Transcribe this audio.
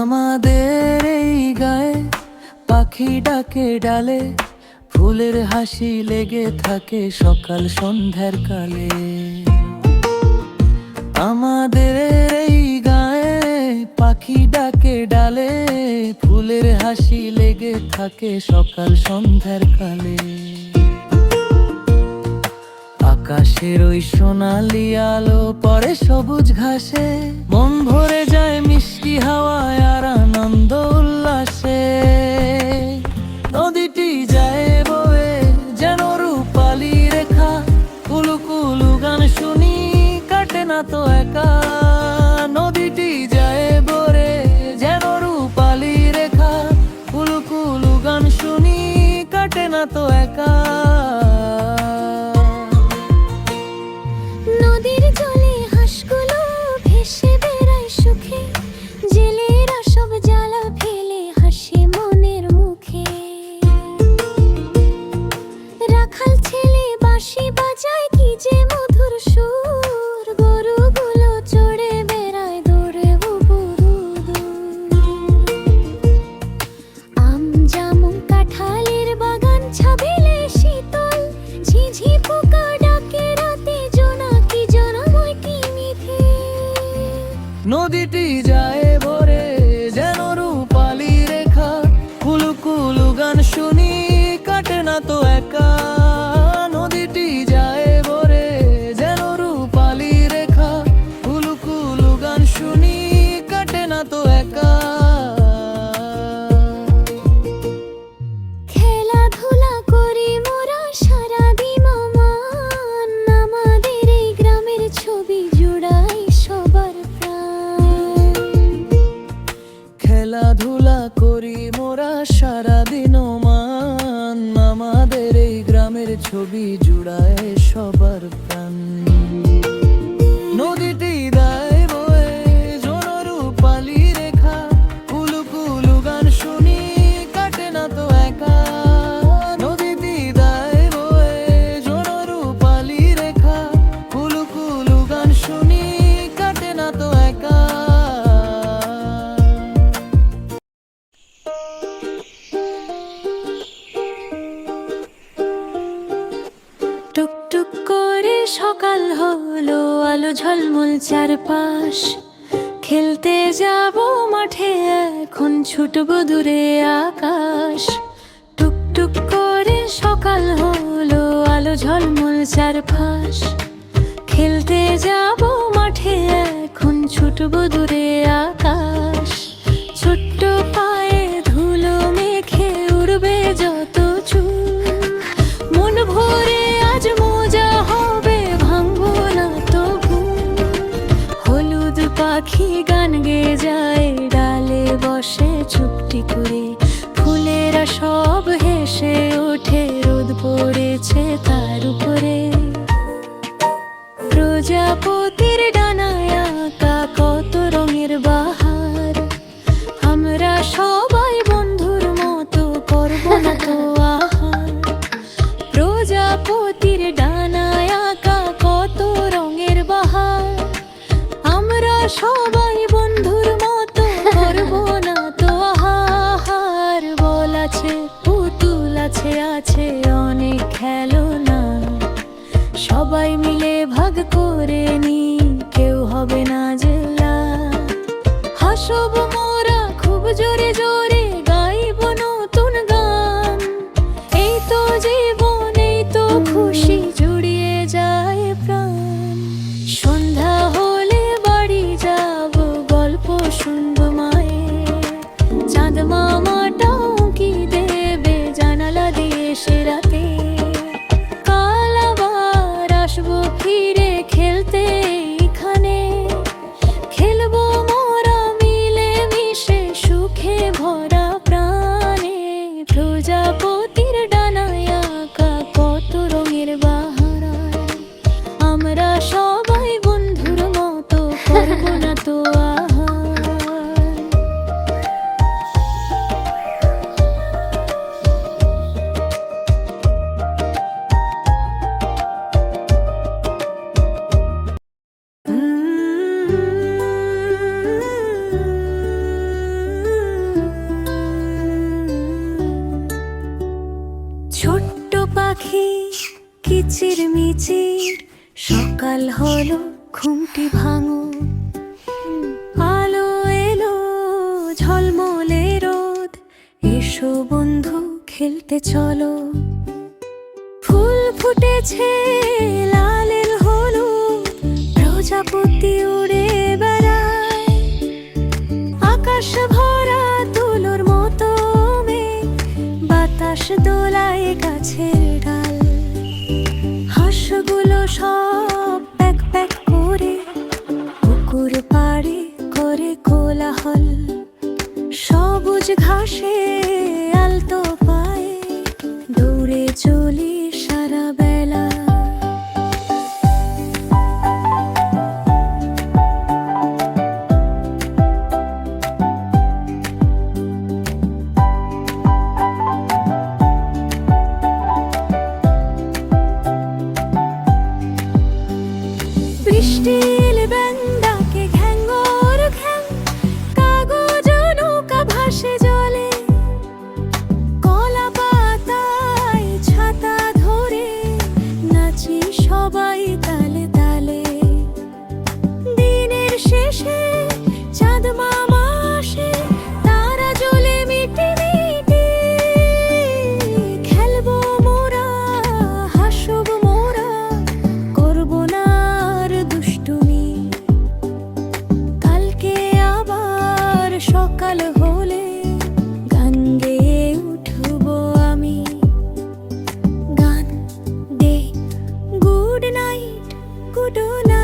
আমাদের এই গায়ে পাখি ডাকে ডালে, ফুলের হাসি লেগে থাকে সকাল সন্ধ্যার কালে। আমাদের এই গায়ে পাখি ডাকে ডালে, ফুলের হাসি লেগে থাকে সকাল সন্ধ্যার কালে। আকাশের ওই সোনালি আলো পড়ে সবুজ ঘাসে, মন ভরে যায় মিষ্টি হাওয়ায় আর আনন্দ উল্লাসে। নদীটি যায় বয়ে যেন রূপালি রেখা, কুলু কুলু গান শুনি কাটে না তো একা। নদীটি যায় বয়ে যেন রূপালি রেখা, কুলু কুলু গান শুনি কাটে না তো একা। নদীর জলে হাঁসগুলো ভেসে বেড়ায় সুখে, জেলেরা সব জ্বালা ফেলে হাসি মনের মুখে। রাখাল ছেলে বাঁশি বাজায় কি যে মধুর সুর, গরুগুলো চড়ে বেড়ায় দৌড়ে বুবুরু। আম জামুন কাঁঠালের বাগান ছাবিলে শীতল, ঝিঝি পোকা ডাকে রাতে জোনাকি জনময় কি মিঠে। নদীটি যায় ভরে যেন রূপালি রেখা, কুলু কুলু গান শুনি কাটে না তো একা। নদীটি যায় ভরে যেন রূপালি রেখা, কুলু কুলু গান শুনি কাটে না তো একা। খেলাধুলা করি মোরা সারাদিন অমান, আমাদের এই গ্রামের ছবি জুড়াই সবার প্রাণ। খেলাধুলা করি মোরা সারাদিন মান, আমাদের এই গ্রামের ছবি জুড়ায় সবার প্রাণ। নদীটি দায় বয়ে যেন রূপালি রেখা, কুলু কুলু গান শুনি কাটে না তো একা। নদীটি দায় বয়ে যেন রূপালি রেখা, কুলু কুলু গান শুনি কাটে না তো একা। টুকটুক করে সকাল হলো, আলো ঝলমল চারপাশ। খেলতে যাব মাঠে এখন, ছুটবো দূরে আকাশ। টুকটুক করে সকাল হলো, আলো ঝলমল চারপাশ। খেলতে যাব মাঠে এখন, ছুটবো দূরে আকাশ। ছোট্ট পায়ে ধুলো মেখে উড়বে যত চুল, মন ভরে আজ মজা হবে, ভাঙবো না তো ঘুম। হলুদ পাখি গান গেয়ে যায় ডালে বসে চুপটি করে, ফুলেরা সব হেসে ওঠে, রোদ পড়েছে তার উপরে। প্রজাপতির ডানায় আঁকা কত রঙের বাহার, আমরা সবাই বন্ধুর মতো করবো না তো আহার। প্রজাপতির ডানায় আঁকা কত রঙের বাহার, আমরা সবাই বন্ধুর মতো করবো না তো আহার। বল আছে, পুতুল আছে, আছে অনেক খেলনা, সবাই মিলে ভাগ করে নি, কেউ হবে না জেলা। হাসব মোরা খুব জোরে জোরে, গাইব নতুন গান। এই তো জীবন, এই তো খুশি, জুড়িয়ে যায় প্রাণ। সন্ধ্যা হলে বাড়ি যাব, গল্প শুনব মায়ের। চাঁদ মামাটাও কি দেবে জানালা দিয়ে সে রাতে। কাল আবার আসবো ফিরে খেলতে এখানে, খেলবো মোরা মিলে মিশে সুখে ভরা প্রাণে। প্রজাপতির ডানায় আঁকা কত রঙের বাহারায়, আমরা সবাই বন্ধুর মতো করবো না তো আহার। পাখি কিচির মিচির, সকাল হলো ঘুমটি ভাঙো, আলো এলো ঝলমলে রোদ, এসো বন্ধু খেলতে চলো। ফুল ফুটেছে লালের হলুদ, প্রজাপতি উড়ে বেড়ায়, আকাশ ভরা তুলোর মতো মেঘ, বাতাস দোলায় গাছের ডাল। হাঁসগুলো সব প্যাক প্যাক করে পুকুর পাড়ে করে কোলাহল, সবুজ ঘাসে আলতো পায়ে দৌড়ে চলি সারা বেলা। বৃষ্টি এলে ব্যাঙটাকে ঘ্যাঙ্গর ঘ্যাং, কাগজ নৌকা ভাসে জলে, কলা পাতায় ছাতা ধরে নাচি সবাই তালে তালে। দিনের শেষে চাঁদ মামা আসে, তারা জ্বলে মিটি মিটি, খেলবো মোরা হাসব মোরা, করবো না আর দুষ্টুমি। কালকে আবার সকাল হলে গান গেয়ে উঠবো আমি, গান দে গুড নাইট গুড নাইট।